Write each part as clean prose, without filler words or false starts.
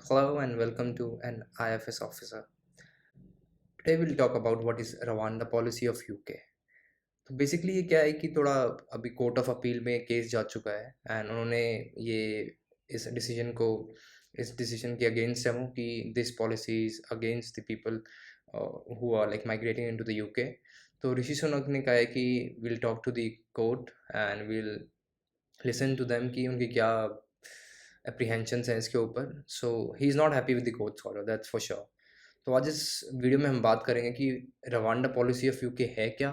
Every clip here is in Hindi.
Hello and welcome to an IFS officer. Today we'll talk about what is Rwanda policy of UK. तो बेसिकली ये क्या है कि थोड़ा अभी कोर्ट ऑफ अपील में केस जा चुका है एंड उन्होंने ये इस डिसीजन को इस डिसीजन के अगेंस्ट है वो कि this policy is against the people who are like migrating into the UK. तो ऋषि सुनक ने कहा है कि will talk to the court and will listen to them कि उनकी क्या अप्रीहेंशंस हैं इसके ऊपर। So he is not happy with the court's order, that's for sure. तो आज इस वीडियो में हम बात करेंगे कि रवांडा पॉलिसी ऑफ यूके है क्या,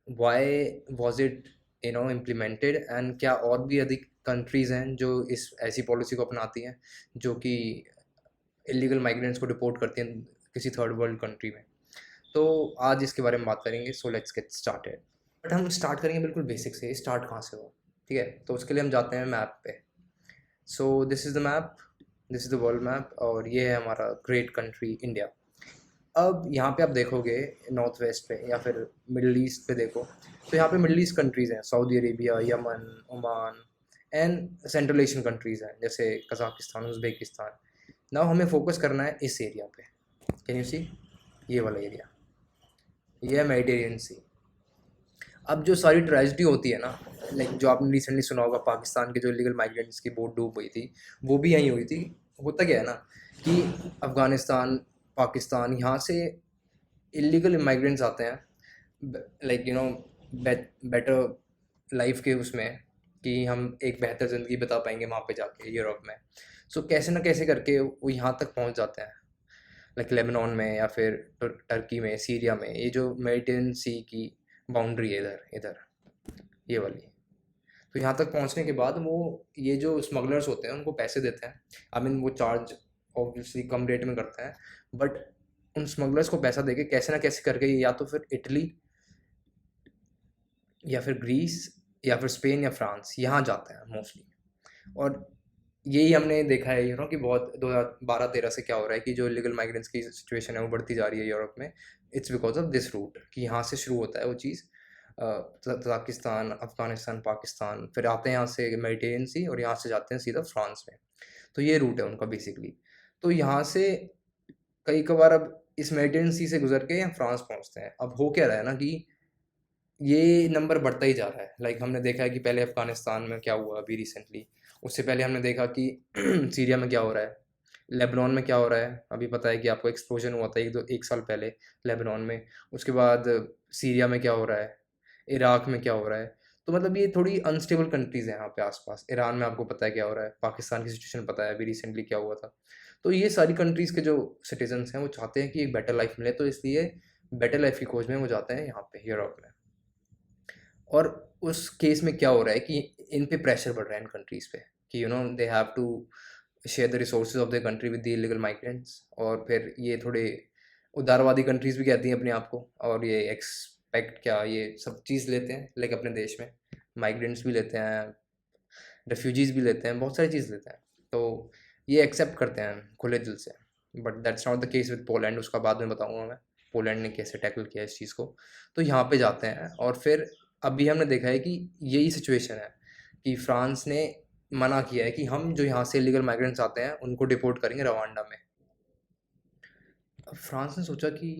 why was it implemented, and क्या और भी अधिक कंट्रीज़ हैं जो इस ऐसी पॉलिसी को अपनाती हैं जो कि इलीगल माइग्रेंट्स को डिपोर्ट करती हैं किसी थर्ड वर्ल्ड कंट्री में। तो आज इसके बारे में बात करेंगे। So let's get started. But हम स्टार्ट करेंगे बिल्कुल बेसिक से, स्टार्ट कहाँ से हुआ। ठीक है, तो उसके लिए हम जाते हैं मैप पे। So this is the map, this is the world map, और ये है हमारा ग्रेट कंट्री इंडिया। अब यहाँ पे आप देखोगे नॉर्थ वेस्ट पे या फिर मिडल ईस्ट पे देखो, तो यहाँ पे मिडल ईस्ट कंट्रीज़ हैं, Saudi Arabia, Yemen, Oman and central Asian countries हैं जैसे कजाकिस्तान, उज़्बेकिस्तान। नाउ हमें फोकस करना है इस एरिया पे। कैन यू सी, ये वाला एरिया, ये है मेडिटेरियन सी। अब जो सारी ट्रेजिडी होती है ना, लाइक जो आपने रिसेंटली सुना होगा, पाकिस्तान के जो इलीगल माइग्रेंट्स की बोट डूब गई थी, वो भी यहीं हुई थी। होता क्या है ना कि अफ़गानिस्तान, पाकिस्तान, यहाँ से इलीगल माइग्रेंट्स आते हैं, लाइक बेटर लाइफ के उसमें, कि हम एक बेहतर ज़िंदगी बता पाएंगे वहाँ पे जाके यूरोप में। सो कैसे ना कैसे करके वो यहाँ तक पहुँच जाते हैं, लाइक लेबनान में या फिर टर्की में, सीरिया में, ये जो मेडिटेरियन सी की बाउंड्री है, इधर इधर ये वाली। तो यहाँ तक पहुँचने के बाद वो ये जो स्मगलर्स होते हैं उनको पैसे देते हैं। आई मीन वो चार्ज ऑब्वियसली कम रेट में करते हैं, बट उन स्मगलर्स को पैसा देके कैसे ना कैसे करके ये या तो फिर इटली या फिर ग्रीस या फिर स्पेन या फ्रांस यहाँ जाते हैं मोस्टली। और यही हमने देखा है कि बहुत 2012-13 से क्या हो रहा है कि जो इलीगल माइग्रेंट्स की सिचुएशन है वो बढ़ती जा रही है यूरोप में। It's because of this route, कि यहाँ से शुरू होता है वो चीज़, तजाकिस्तान, अफगानिस्तान, पाकिस्तान, फिर आते हैं यहाँ से मेडिटेरियन सी, और यहाँ से जाते हैं सीधा फ्रांस में। तो ये रूट है उनका बेसिकली। तो यहाँ से कई कबार अब इस मेडिटेरियन सी से गुजर के यहाँ फ्रांस पहुँचते हैं। अब हो क्या रहा है ना कि ये नंबर बढ़ता ही जा रहा है। लाइक हमने देखा है कि पहले अफ़गानिस्तान में क्या हुआ अभी रिसेंटली, उससे पहले हमने देखा कि सीरिया में क्या हो रहा है, लेबनान में क्या हो रहा है। अभी पता है कि आपको एक्सप्लोजन हुआ था एक साल पहले लेबनान में। उसके बाद सीरिया में क्या हो रहा है, इराक में क्या हो रहा है। तो मतलब ये थोड़ी अनस्टेबल कंट्रीज़ हैं यहाँ पे आसपास। ईरान में आपको पता है क्या हो रहा है, पाकिस्तान की सिचुएशन पता है अभी रिसेंटली क्या हुआ था। तो ये सारी कंट्रीज़ के जो सिटीजन्स हैं वो चाहते हैं कि एक बेटर लाइफ मिले, तो इसलिए बेटर लाइफ की खोज में वो जाते हैं यहाँ पे यूरोप में। और उस केस में क्या हो रहा है कि इन पे प्रेशर बढ़ रहा है इन कंट्रीज़ पे, कि they have to share the resources of the country with the illegal migrants. और फिर ये थोड़े उदारवादी कंट्रीज़ भी कहती हैं अपने आप को, और ये एक्सपेक्ट क्या, ये सब चीज़ लेते हैं लाइक अपने देश में माइग्रेंट्स भी लेते हैं, रेफ्यूजीज़ भी लेते हैं, बहुत सारी चीज़ लेते हैं। तो ये एक्सेप्ट करते हैं खुले दिल से। But that's not the case with Poland, उसका बाद में बताऊंगा मैं पोलैंड ने कैसे टैकल किया इस चीज़ को। तो यहाँ पे जाते हैं, और फिर अभी हमने देखा है कि यही सिचुएशन है कि फ्रांस ने मना किया है कि हम जो यहाँ से इलीगल माइग्रेंट्स आते हैं उनको डिपोर्ट करेंगे रवांडा में। अब फ्रांस ने सोचा कि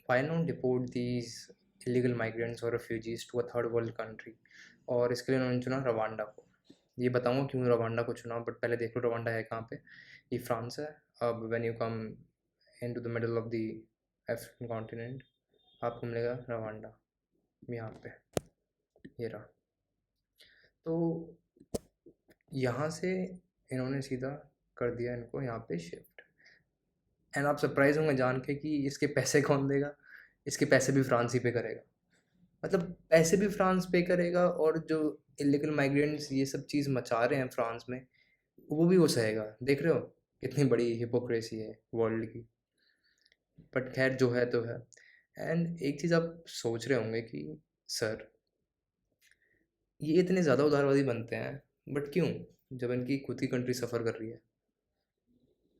why not deport these illegal migrants और refugees to a third world country, और इसके लिए उन्होंने चुना रवांडा को। ये बताऊंगा क्यों रवांडा को चुना, बट पहले देख लो रवांडा है कहाँ पे। ये फ्रांस है। अब when you come in to the middle of the African continent, आपको मिलेगा रवांडा यहाँ पे, ये रहा। तो यहाँ से इन्होंने सीधा कर दिया इनको यहाँ पे शिफ्ट। एंड आप सरप्राइज होंगे जान के कि इसके पैसे कौन देगा। इसके पैसे भी फ्रांस ही पे करेगा। मतलब पैसे भी फ्रांस पे करेगा, और जो इलीगल माइग्रेंट्स ये सब चीज़ मचा रहे हैं फ्रांस में, वो भी वो सहेगा। देख रहे हो कितनी बड़ी हिपोक्रेसी है वर्ल्ड की। बट खैर जो है तो है। एंड एक चीज़ आप सोच रहे होंगे कि सर, ये इतने ज़्यादा उदारवादी बनते हैं बट क्यों, जब इनकी खुद की कंट्री सफ़र कर रही है।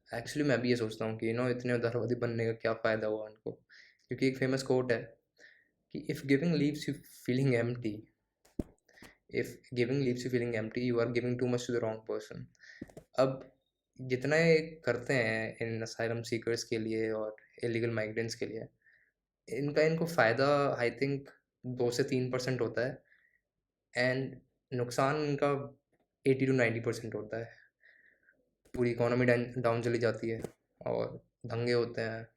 एक्चुअली मैं भी ये सोचता हूँ कि इतने उदारवादी बनने का क्या फ़ायदा हुआ उनको। क्योंकि एक फेमस कोट है कि if giving leaves you feeling empty, if giving leaves you feeling empty, you are giving too much to the wrong person. अब जितना ये करते हैं इन असाइलम सीकर्स के लिए और इलीगल माइग्रेंट्स के लिए, इनको फ़ायदा आई थिंक 2 से 3% होता है, एंड नुकसान इनका 80 to 90% होता है। पूरी इकोनॉमी डाउन चली जाती है, और दंगे होते हैं,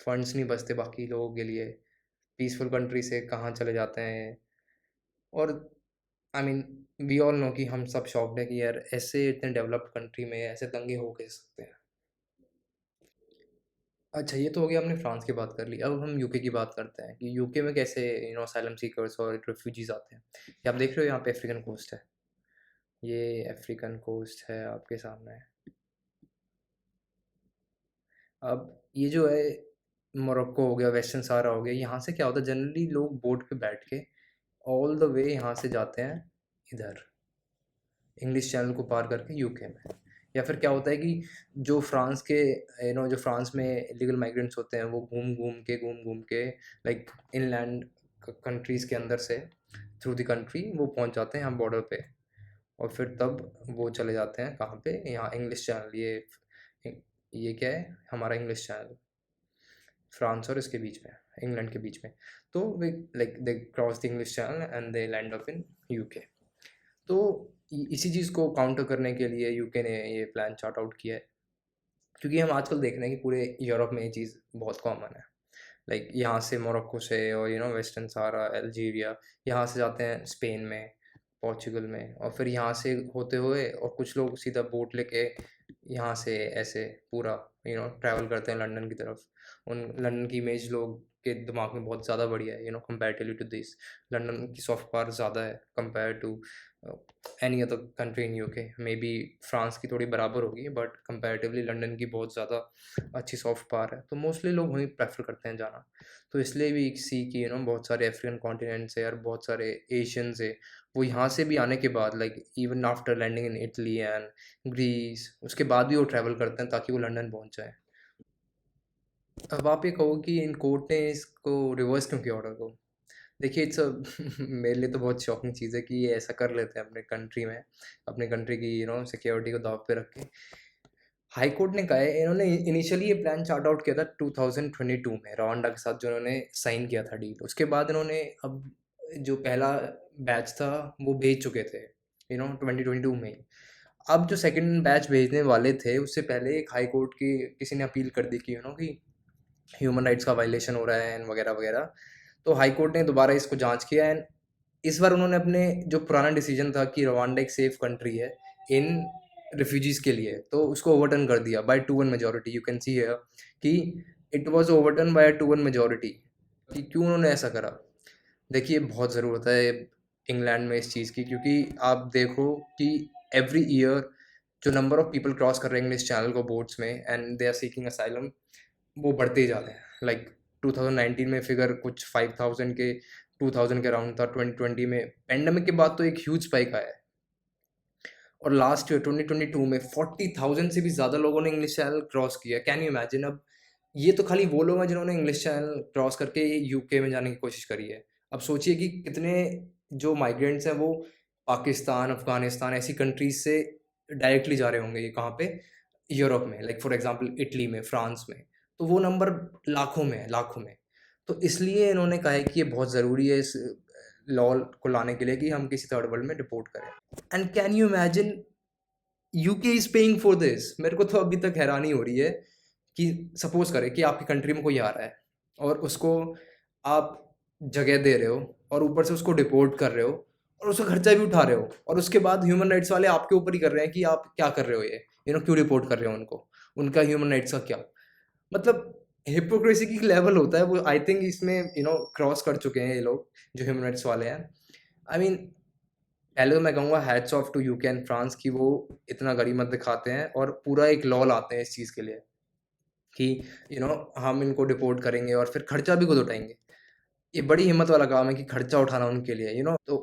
फंड्स नहीं बचते बाकी लोगों के लिए, पीसफुल कंट्री से कहाँ चले जाते हैं। और I mean we all know कि हम सब शॉक्ड है कि यार ऐसे इतने डेवलप्ड कंट्री में ऐसे दंगे हो कैसे सकते हैं। अच्छा, ये तो हो गया, हमने फ्रांस की बात कर ली। अब हम यूके की बात करते हैं कि यूके में कैसे असाइलम सीकर्स और रेफ्यूजीज आते हैं। ये आप देख रहे हो, यहाँ पे अफ्रीकन कोस्ट है, ये अफ्रीकन कोस्ट है आपके सामने। अब ये जो है मोरक्को हो गया, वेस्टर्न सहारा हो गया, यहाँ से क्या होता है, जनरली लोग बोट पे बैठ के ऑल द वे यहाँ से जाते हैं इधर, इंग्लिश चैनल को पार करके यूके में। या फिर क्या होता है कि जो फ्रांस के जो फ्रांस में इलीगल माइग्रेंट्स होते हैं, वो घूम घूम के लाइक इनलैंड कंट्रीज़ के अंदर से थ्रू द कंट्री वो पहुंच जाते हैं यहाँ बॉर्डर पे, और फिर तब वो चले जाते हैं कहाँ पे, यहाँ इंग्लिश चैनल। ये क्या है, हमारा इंग्लिश चैनल, फ्रांस और इसके बीच में, इंग्लैंड के बीच में। तो वे like they cross the English channel and they land up in UK. तो इसी चीज़ को काउंटर करने के लिए यूके ने ये प्लान चार्ट आउट किया है, क्योंकि हम आजकल देख रहे हैं कि पूरे यूरोप में ये चीज़ बहुत कॉमन है। लाइक यहाँ से मोरक्को से, और वेस्टर्न सहारा, अल्जीरिया, यहाँ से जाते हैं स्पेन में, पोर्चुगल में, और फिर यहाँ से होते हुए और कुछ लोग सीधा बोट लेके यहाँ से ऐसे पूरा ट्रैवल करते हैं लंदन की तरफ। उन लंदन की इमेज लोग के दिमाग में बहुत ज़्यादा बढ़िया है, कंपैरेटिवली टू दिस। लंदन की सॉफ्ट पावर ज़्यादा है compare to any other country in UK. May be France की थोड़ी बराबर होगी, बट कंपैरेटिवली लंदन की बहुत ज़्यादा अच्छी सॉफ्ट पावर है, तो मोस्टली लोग वहीं प्रेफर करते हैं जाना। तो इसलिए भी सी कि बहुत सारे अफ्रीकन कॉन्टिनेंट से और बहुत सारे एशियन से, वो यहाँ से भी आने के बाद like even after landing in Italy and Greece, उसके बाद भी वो ट्रैवल करते हैं ताकि वो लंदन पहुँच जाए। अब आप ये कहो कि इन कोर्ट ने इसको रिवर्स क्यों किया ऑर्डर को। देखिए, इट्स मेरे लिए तो बहुत शॉकिंग चीज़ है कि ये ऐसा कर लेते हैं अपने कंट्री में, अपने कंट्री की सिक्योरिटी को दाव पे रख के। हाई कोर्ट ने कहा है, इन्होंने इनिशियली ये प्लान चार्ट आउट किया था 2022 में रवांडा के साथ, जो इन्होंने साइन किया था डील। उसके बाद इन्होंने अब जो पहला बैच था वो भेज चुके थे 2022 में ही। अब जो सेकंड बैच भेजने वाले थे, उससे पहले एक हाई कोर्ट की किसी ने अपील कर दी कि कि ह्यूमन राइट्स का वायलेशन हो रहा है एंड वगैरह वगैरह। तो हाई कोर्ट ने दोबारा इसको जांच किया, एंड इस बार उन्होंने अपने जो पुराना डिसीजन था कि रवांडा एक सेफ कंट्री है इन रिफ्यूजीज के लिए, तो उसको ओवरटर्न कर दिया by 2-1 majority. You can see here कि it was overturn by 2-1 majority. कि क्यों उन्होंने ऐसा करा? देखिए, बहुत ज़रूरत है इंग्लैंड में इस चीज़ की, क्योंकि आप देखो कि एवरी ईयर जो नंबर ऑफ पीपल क्रॉस कर रहे हैं इंग्लिश चैनल को बोट्स में and they are seeking asylum, वो बढ़ते ही जा रहे हैं। लाइक 2019 में फिगर कुछ 5000 के 2000 के अराउंड था, 2020 में पेंडेमिक के बाद तो एक ह्यूज स्पाइक आया है, और लास्ट ईयर 2022 में 40,000 से भी ज़्यादा लोगों ने इंग्लिश चैनल क्रॉस किया। Can you imagine? अब ये तो खाली वो लोग हैं जिन्होंने इंग्लिश चैनल क्रॉस करके यूके में जाने की कोशिश करी है। अब सोचिए कि कितने जो माइग्रेंट्स हैं वो पाकिस्तान, अफगानिस्तान ऐसी कंट्रीज से डायरेक्टली जा रहे होंगे, ये कहाँ पे, यूरोप में, लाइक फॉर एग्जांपल इटली में, फ्रांस में। तो वो नंबर लाखों में है, लाखों में। तो इसलिए इन्होंने कहा है कि ये बहुत ज़रूरी है इस लॉ को लाने के लिए कि हम किसी थर्ड वर्ल्ड में रिपोर्ट करें। And can you imagine UK is paying for this? मेरे को तो अभी तक हैरानी हो रही है कि सपोज करें कि आपकी कंट्री में कोई आ रहा है और उसको आप जगह दे रहे हो, और ऊपर से उसको डिपोर्ट कर रहे हो, और उसका खर्चा भी उठा रहे हो, और उसके बाद ह्यूमन राइट्स वाले आपके ऊपर ही कर रहे हैं कि आप क्या कर रहे हो, ये क्यों रिपोर्ट कर रहे हो उनको, उनका ह्यूमन राइट्स का क्या मतलब। हिपोक्रेसी की लेवल होता है वो, आई थिंक इसमें क्रॉस कर चुके हैं ये लोग जो ह्यूमन राइट्स वाले हैं। आई मीन पहले तो मैं कहूँगा hats off to UK and France की वो इतना गरीमत दिखाते हैं और पूरा एक लॉ लाते हैं इस चीज़ के लिए कि हम इनको डिपोर्ट करेंगे और फिर खर्चा भी खुद उठाएंगे। ये बड़ी हिम्मत वाला काम है कि खर्चा उठाना उनके लिए। तो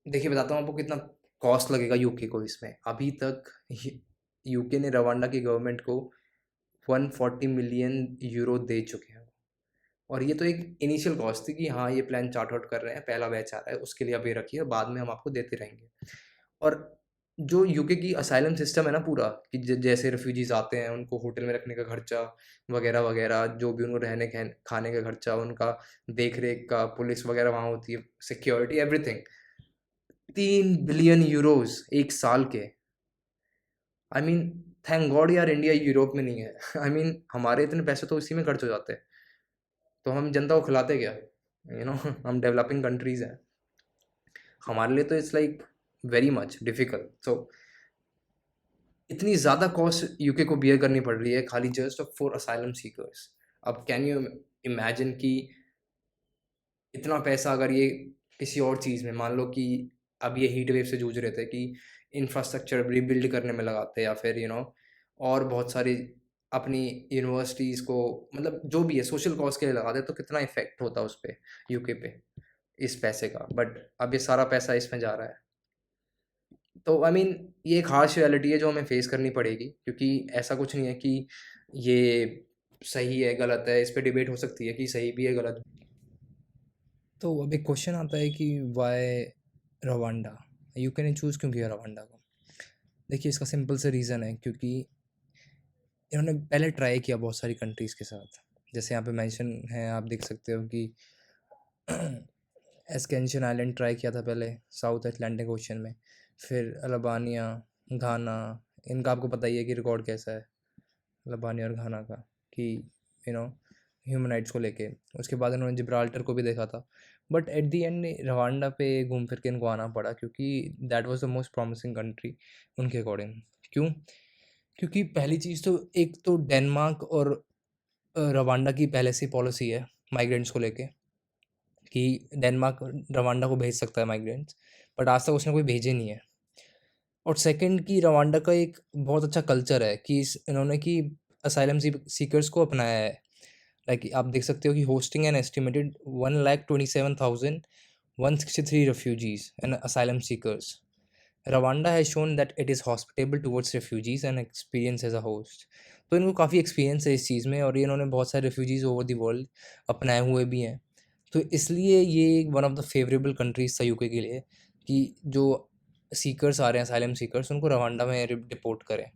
देखिए, बताता हूँ आपको कितना कॉस्ट लगेगा यूके को इसमें। अभी तक यूके ने रवांडा की गवर्नमेंट को 140 मिलियन यूरो दे चुके हैं, और ये तो एक इनिशियल कॉस्ट थी कि हाँ, ये प्लान चार्ट आउट कर रहे हैं, पहला बैच आ रहा है, उसके लिए अभी रखिए, बाद में हम आपको देते रहेंगे। और जो यूके की असाइलम सिस्टम है ना पूरा, कि जैसे रेफ्यूजीज आते हैं उनको होटल में रखने का खर्चा वगैरह वगैरह, जो भी उनको रहने खाने का खर्चा, उनका देख रेख का, पुलिस वगैरह वहाँ होती है, सिक्योरिटी, एवरीथिंग, 3 बिलियन यूरोज एक साल के। आई मीन, थैंक गॉड यार इंडिया यूरोप में नहीं है। आई मीन हमारे इतने पैसे तो इसी में खर्च हो जाते हैं, तो हम जनता को खिलाते क्या, हम डेवलपिंग कंट्रीज हैं, हमारे लिए तो it's like very much difficult. So इतनी ज़्यादा कॉस्ट यूके को बियर करनी पड़ रही है खाली जस्ट फॉर असाइलम सीकर्स। अब कैन यू इमेजिन कि इतना पैसा अगर ये किसी और चीज़ में, मान लो कि अब ये हीट वेव से जूझ रहे थे, कि इंफ्रास्ट्रक्चर रिबिल्ड करने में लगाते, या फिर और बहुत सारी अपनी यूनिवर्सिटीज़ को, मतलब जो भी है सोशल कॉज के लिए लगाते, तो कितना इफेक्ट होता उस पर, यूके पे, इस पैसे का। बट अब ये सारा पैसा इसमें जा रहा है। तो आई मीन ये एक हार्श रियलिटी है जो हमें फेस करनी पड़ेगी, क्योंकि ऐसा कुछ नहीं है कि ये सही है गलत है, इस पे डिबेट हो सकती है कि सही भी है गलत भी। तो अब एक क्वेश्चन आता है कि वाई रवांडा, यूके ने चूज़ क्यों किया रवांडा को? देखिए, इसका सिंपल से रीज़न है क्योंकि इन्होंने पहले ट्राई किया बहुत सारी कंट्रीज़ के साथ। जैसे यहाँ पे मेंशन है, आप देख सकते हो कि एस्केंशन आइलैंड ट्राई किया था पहले साउथ अटलांटिक ओशन में, फिर अल्बानिया, घाना। इनका आपको पता ही है कि रिकॉर्ड कैसा है अल्बानिया और घाना का, कि यू नो ह्यूमन राइट्स को लेके। उसके बाद इन्होंने जिब्राल्टर को भी देखा था, but at the end Rwanda पे घूम फिर के इनको आना पड़ा, क्योंकि that was the most promising country उनके अकॉर्डिंग। क्यों? क्योंकि पहली चीज़ तो, एक तो डेनमार्क और रवांडा की पहले से पॉलिसी है माइग्रेंट्स को लेके, कि डेनमार्क रवांडा को भेज सकता है माइग्रेंट्स, बट आज तक उसने कोई भेजे नहीं है। और सेकंड, कि रवांडा का एक बहुत अच्छा कल्चर है कि इन्होंने कि असाइलम सीकर्स को अपनाया है। लाइक आप देख सकते हो कि hosting an estimated 1,27,163 refugees and asylum seekers. Rwanda has shown that it is hospitable towards refugees and experience as a host. तो इनको काफ़ी एक्सपीरियंस है इस चीज़ में, और ये इन्होंने बहुत सारे रेफ्यूजीज़ ओवर द वर्ल्ड अपनाए हुए भी हैं। तो इसलिए ये one of the favourable countries था यूके के लिए, कि जो सीकर्स आ रहे हैं, असाइलम सीकर्स, उनको रवांडा में डिपोर्ट करें।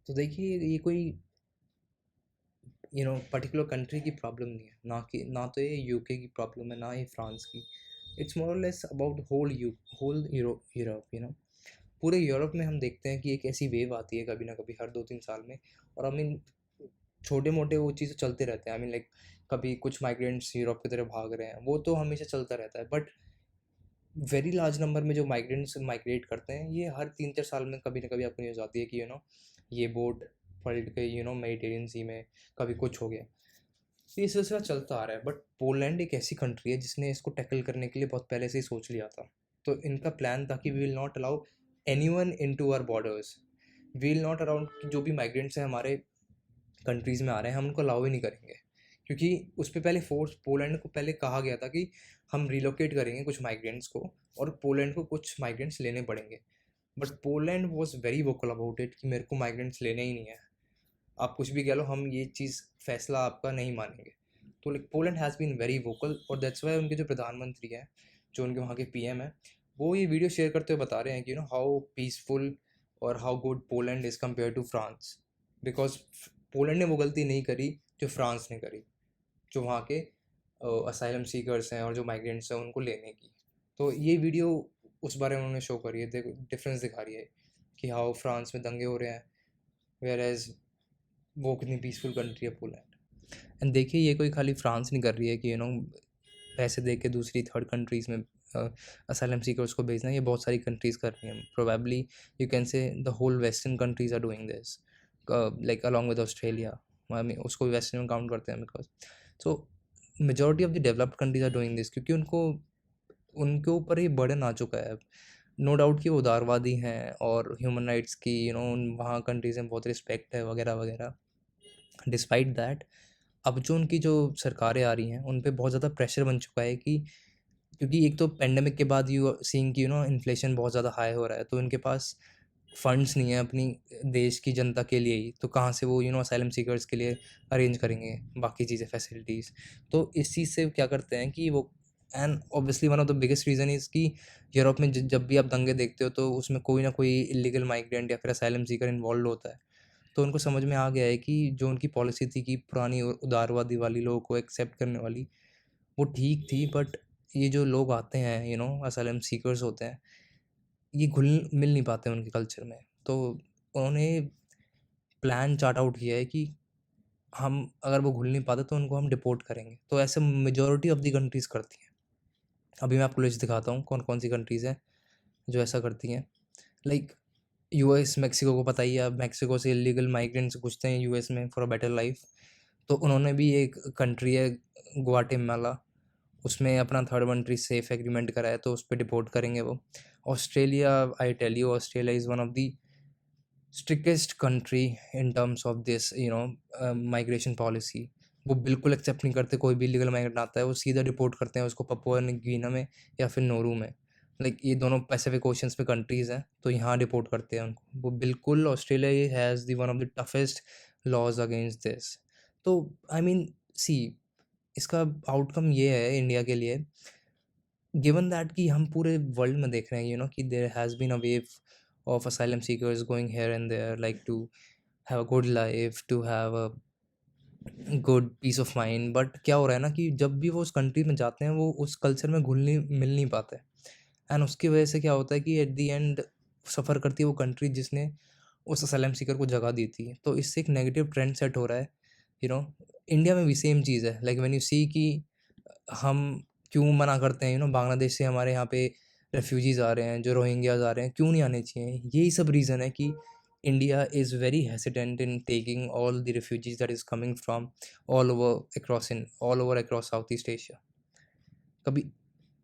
तो देखिए, ये कोई पर्टिकुलर कंट्री की प्रॉब्लम नहीं है, ना तो ये यूके की प्रॉब्लम है, ना ये फ्रांस की। इट्स मोर और लेस अबाउट होल यूरोप। पूरे यूरोप में हम देखते हैं कि एक ऐसी वेव आती है कभी ना कभी हर 2-3 साल में। और आई मीन छोटे मोटे वो चीज़ें चलते रहते हैं। आई मीन लाइक कभी कुछ माइग्रेंट्स यूरोप की तरफ भाग रहे हैं, वो तो हमेशा चलता रहता है। बट वेरी लार्ज नंबर में जो माइग्रेंट्स माइग्रेट करते हैं, ये हर 3-4 साल में कभी ना कभी आपको न्यूज़ आती है कि ये बोट पलट गई मेडिटेरियन सी में, कभी कुछ हो गया। तो ये सिलसिला चलता आ रहा है। बट पोलैंड एक ऐसी कंट्री है जिसने इसको टैकल करने के लिए बहुत पहले से ही सोच लिया था। तो इनका प्लान था कि we will not allow anyone into our borders. We will not around, जो भी माइग्रेंट्स हैं हमारे कंट्रीज़ में आ रहे हैं, हम उनको अलाउ ही नहीं करेंगे। क्योंकि उस पे पहले फोर्स, पोलैंड को पहले कहा गया था कि हम रिलोकेट करेंगे कुछ माइग्रेंट्स को, और पोलैंड को कुछ माइग्रेंट्स लेने पड़ेंगे। But Poland was very vocal about it कि मेरे को माइग्रेंट्स लेने ही नहीं है, आप कुछ भी कह लो, हम ये चीज़ फैसला आपका नहीं मानेंगे। तो like Poland has been very vocal, और दैट्स वाई उनके जो प्रधानमंत्री हैं, जो उनके वहाँ के पीएम हैं, वो ये वीडियो शेयर करते हुए बता रहे हैं कि हाउ पीसफुल और how good Poland is compare to France. Because Poland ने वो गलती नहीं करी जो फ्रांस ने करी, जो वहाँ के असाइलम सीकर्स हैं और जो माइग्रेंट्स हैं उनको लेने की। तो ये वीडियो उस बारे में उन्होंने शो करी है, देखो डिफरेंस दिखा रही है कि हाउ फ्रांस में दंगे हो रहे हैं, वेयर एज वो कितनी पीसफुल कंट्री है पोलैंड। एंड देखिए, ये कोई खाली फ्रांस नहीं कर रही है कि पैसे दे के दूसरी थर्ड कंट्रीज़ में असाइलम सीकर्स को भेजना। ये बहुत सारी कंट्रीज़ कर रही हैं। Probably you can say the whole western countries are doing this, like along with Australia. I mean उसको भी वेस्टर्न में काउंट करते हैं, because so majority of the developed countries are doing this, क्योंकि उनको उनके ऊपर ही बर्डन आ चुका है। नो डाउट कि वो उदारवादी हैं, और ह्यूमन राइट्स की वहाँ कंट्रीज़ में बहुत रिस्पेक्ट है वगैरह वगैरह। डिस्पाइट दैट, अब जो उनकी जो सरकारें आ रही हैं, उन पे बहुत ज़्यादा प्रेशर बन चुका है, कि क्योंकि एक तो पेंडेमिक के बाद यू सीइंग कि इन्फ्लेशन बहुत ज़्यादा हाई हो रहा है, तो उनके पास फंड्स नहीं है अपनी देश की जनता के लिए ही, तो कहाँ से वो असाइलम सीकर्स के लिए अरेंज करेंगे बाकी चीज़ें, फैसिलिटीज़। तो इस चीज़ से क्या करते हैं कि वो and obviously one of the biggest reason is कि यूरोप में जब भी आप दंगे देखते हो तो उसमें कोई ना कोई इलीगल माइग्रेंट या फिर असाइलम सीकर इन्वॉल्व होता है। तो उनको समझ में आ गया है कि जो उनकी पॉलिसी थी कि पुरानी उदारवादी वाली लोगों को एक्सेप्ट करने वाली, वो ठीक थी, बट ये जो लोग आते हैं असाइलम सीकर्स होते हैं, ये घुल मिल नहीं पाते उनके कल्चर में। तो उन्होंने प्लान चार्ट आउट किया है कि हम अगर वो घुल नहीं पाते तो उनको हम डिपोर्ट करेंगे। तो ऐसे मेजॉरिटी ऑफ द कंट्रीज़ करती हैं। अभी मैं आपको लिस्ट दिखाता हूँ कौन कौन सी कंट्रीज़ हैं जो ऐसा करती हैं। लाइक यूएस, मेक्सिको को पता ही है, अब मेक्सिको से इलीगल माइग्रेंट्स घुसते हैं यूएस में फॉर अ बेटर लाइफ। तो उन्होंने भी एक कंट्री है ग्वाटेमाला, उसमें अपना थर्ड कंट्री सेफ एग्रीमेंट करा है, तो उस पर डिपोर्ट करेंगे वो। Australia, I tell you, Australia is one of the strictest country in terms of this migration policy. वो बिल्कुल एक्सेप्ट नहीं करते कोई भी लीगल माइग्रेंट आता है, वो सीधा रिपोर्ट करते हैं उसको पपुआ न्यू गिनी में या फिर नोरू में। लाइक ये दोनों पैसिफिक ओशंस पे कंट्रीज़ हैं, तो यहाँ रिपोर्ट करते हैं उनको वो बिल्कुल। Australia has the one of the toughest laws against this. तो आई मीन सी, इसका आउटकम ये है इंडिया के लिए, गिवन दैट कि हम पूरे वर्ल्ड में देख रहे हैं कि there has been a wave of asylum seekers going here and there, like to have a good life, to have a good peace of mind. But क्या हो रहा है ना कि जब भी वो उस कंट्री में जाते हैं वो उस कल्चर में घुल नहीं मिल नहीं पाते। एंड उसकी वजह से क्या होता है कि एट दी एंड सफ़र करती है वो कंट्री जिसने उस असलम सीकर को जगह दी थी। तो इससे एक नेगेटिव ट्रेंड सेट हो रहा है। यू नो इंडिया में भी सेम चीज़ है। लाइक व्हेन यू सी कि हम क्यों मना करते हैं, बांग्लादेश से हमारे यहाँ पे रेफ्यूजीज़ आ रहे हैं, जो रोहिंग्याज आ रहे हैं, क्यों नहीं आने चाहिए। यही सब रीज़न है कि India is very hesitant in taking all the refugees that is coming from all over across south east Asia. कभी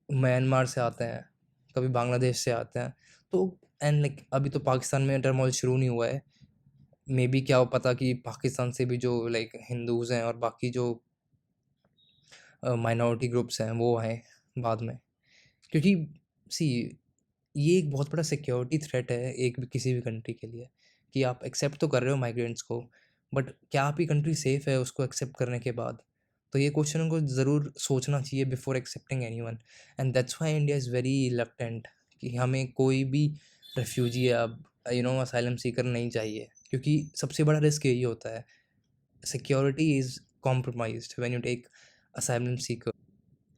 म्यांमार से आते हैं, कभी बांग्लादेश से आते हैं। तो एंड लाइक अभी तो पाकिस्तान में टर्मोइल शुरू नहीं हुआ है। मे बी क्या पता कि पाकिस्तान से भी जो लाइक हिंदूज़ हैं और बाकी जो माइनॉरिटी ग्रुप्स हैं वो आएँ बाद में। क्योंकि सी, ये एक बहुत बड़ा सिक्योरिटी थ्रेट है एक भी किसी भी कंट्री के लिए, कि आप एक्सेप्ट तो कर रहे हो माइग्रेंट्स को, बट क्या आपकी कंट्री सेफ़ है उसको एक्सेप्ट करने के बाद? तो ये क्वेश्चन उनको ज़रूर सोचना चाहिए before accepting anyone. And that's why India is very reluctant कि हमें कोई भी रेफ्यूजी या असाइलम सीकर नहीं चाहिए, क्योंकि सबसे बड़ा रिस्क यही होता है, security is compromised when you take asylum seeker.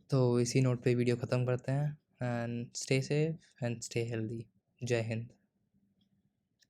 तो इसी नोट पे वीडियो ख़त्म करते हैं। And stay safe and stay healthy. जय हिंद।